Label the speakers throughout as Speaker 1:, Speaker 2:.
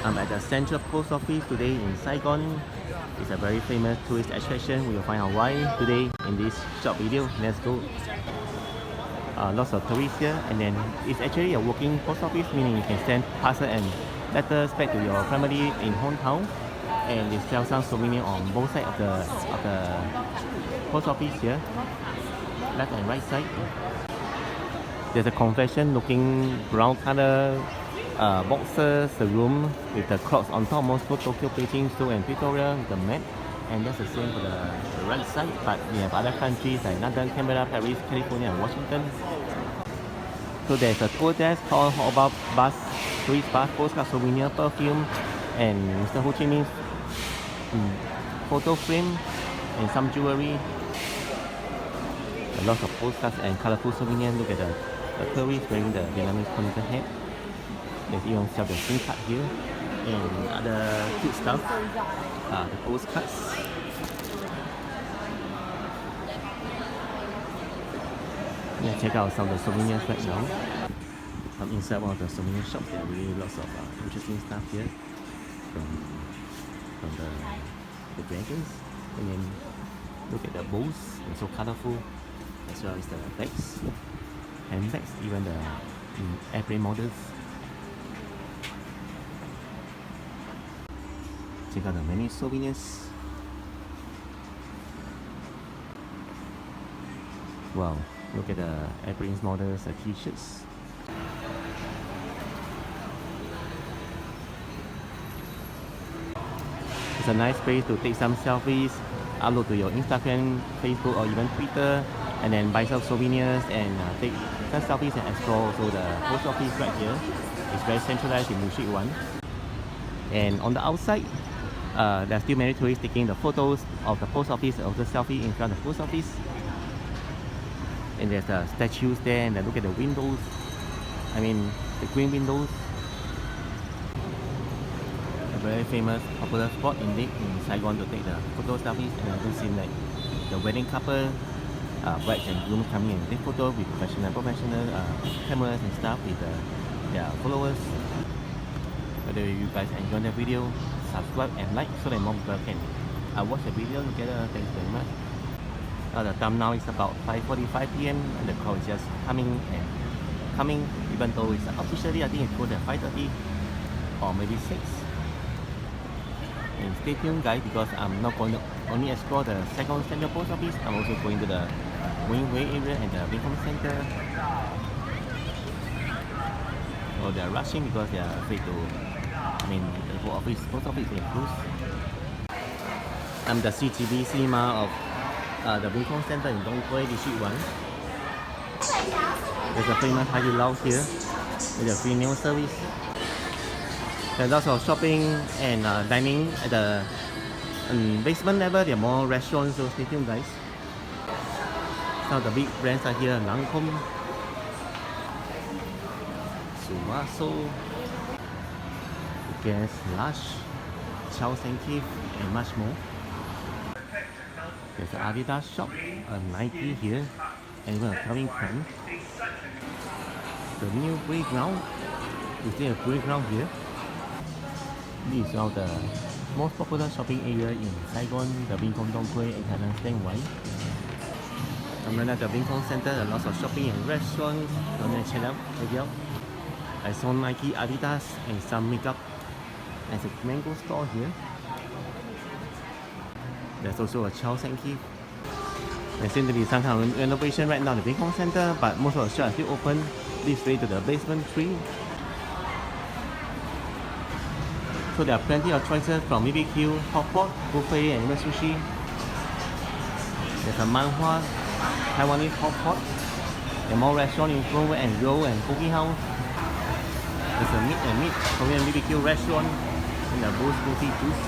Speaker 1: I'm at the Central Post Office today in Saigon. It's a very famous tourist attraction. We will find out why today in this short video. Let's go. Lots of tourists here, and then it's actually a walking post office, meaning you can send parcel and letters back to your family in hometown. And they sell some souvenir on both sides of the post office here, left and right side. There's a confession looking brown color boxes, the room with the clocks on top, Moscow, Tokyo, Beijing, Seoul and Pretoria with the map. And that's the same for the right side, but we have other countries like London, Canberra, Paris, California and Washington. So there's a tour desk called Hotbar Bus, tourist bus, postcard, souvenir, perfume, and Mr. Ho Chi Minh's photo frame and some jewelry. A lot of postcards and colorful souvenirs. Look at the tourists wearing the Vietnamese conical hat. There's even sell the SIM card here and other cute stuff. The postcards. Yeah, check out some of the souvenirs right now. I'm inside one of the souvenir shops. There are really lots of interesting stuff here from the dragons. And then look at the bowls, they're so colorful, as well as the bags, handbags, even the airplane models. Check out the many souvenirs. Wow, look at the airplanes models, the t-shirts. It's a nice place to take some selfies, upload to your Instagram, Facebook or even Twitter, and then buy some souvenirs and take some selfies and explore also the post office right here. It's very centralized in Mushik 1. And on the outside, there are still many tourists taking the photos of the post office, of the selfie in front of the post office. And there's the statues there, and then look at the windows. I mean, the green windows. A very famous, popular spot indeed in Saigon to take the photo selfies. And I do see like the wedding couple, brides and grooms coming and take photos with professional cameras and stuff with their followers. Whether you guys enjoy the video, subscribe and like so that more people can watch the video together. Thanks very much. The time now is about 5:45 PM and the crowd is just coming and coming, even though it's officially I think it's closed at 5:30 or maybe 6. And stay tuned guys, because I'm not going to only explore the Saigon Central Post Office, I'm also going to the Wingway area and the Vincom Center. Oh, they're rushing because they are afraid to, the post office will close. I'm the CGV cinema of the Vincom Center in Dong Quai, District 1. There's a famous Hai Di Lao here with a free meal service. There's lots of shopping and dining at the basement level. There are more restaurants, so stay tuned guys. Some of the big brands are here: Lancome, Sumaso, Guess, Lush, Charles & Keith, and much more. There's an Adidas shop, a Nike here, and even a Calvin Klein. The new playground. Is there a playground here? This is one of the most popular shopping area in Saigon, the Vincom Dong Quai and Thailand Stand 1. I'm right at the Vincom Center, there are lots of shopping and restaurants. I'm gonna check it out. I saw Nike, Adidas, and some makeup. There's a mango store here. There's also a Charles & Keith. There seems to be some kind of renovation right now in the Vincom Center, but most of the shops are still open. This way to the basement 3. So there are plenty of choices from BBQ, hot pot, buffet and even sushi. There's a manhua, Taiwanese hot pot. There are more restaurants in Flower and Roll and Cookie House. There's a meat Korean BBQ restaurant in the Boost Coffee Juice.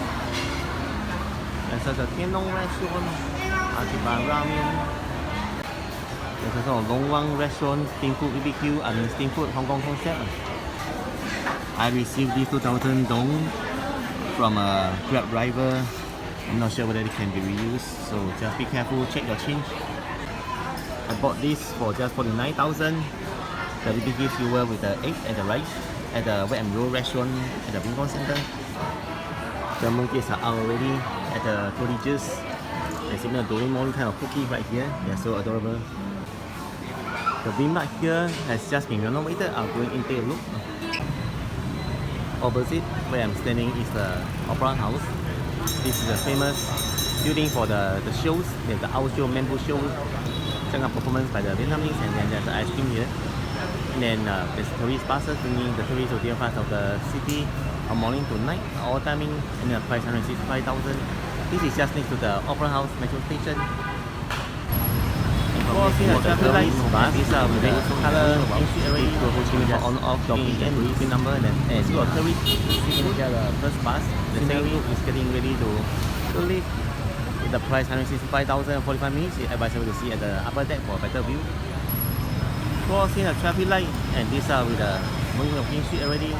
Speaker 1: There's also a Tianlong restaurant, Akiba Ramen. There's also a Long Wang restaurant, steam food BBQ, steam food Hong Kong concept. I received this 2,000 dong from a Grab driver. I'm not sure whether it can be reused, so just be careful, check your change. I bought this for just 49,000. The BBQ skewer with the egg and the rice. at the Wet and Roll restaurant at the Lincoln Center. The monkeys are out already at the cottages. There's even a Doraemon kind of cookie right here. They're so adorable. The Vinmark here has just been renovated. I'll go in take a look. Opposite where I'm standing is the Opera House. This is a famous building for the shows. There's the Owl Show, Manbo Show, some performance by the Vietnamese, and then there's the ice cream here. And then there's tourist buses bringing the tourists to different parts of the city from morning to night, all timing, and the price 165,000. This is just next to the Opera House metro station. And from here, the traffic lights, these are with the color entry already for Ho Chi Minh for on-off jogging and routine number, and then as you are tourist sitting here the first bus, the second group is getting ready to leave. With the price 165,000 45 minutes, it's advisable to see at the upper deck for a better view. Crossing the traffic light, and these are with the moving of King Street already.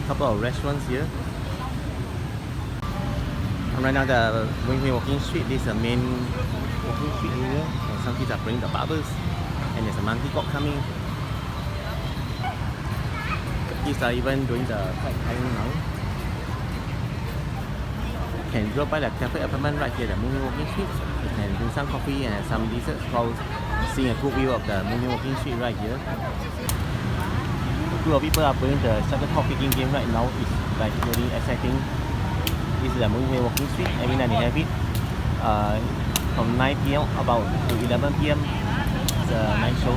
Speaker 1: Couple of restaurants here. And right now the Wing Walking Street, this is the main walking street area, and some kids are playing the bubbles, and there's a monkey cock coming. The kids are even doing the kite flying now. You can drop by the cafe apartment right here, the Moving Walking Street. You can drink some coffee and some desserts while seeing a good view of the Moving Walking Street right here. A group of people are playing the shuttlecock picking game right now. It's like really exciting. This is the Moving Walking Street. Every night they have it. From 9 p.m. about to 11 p.m. It's a night show.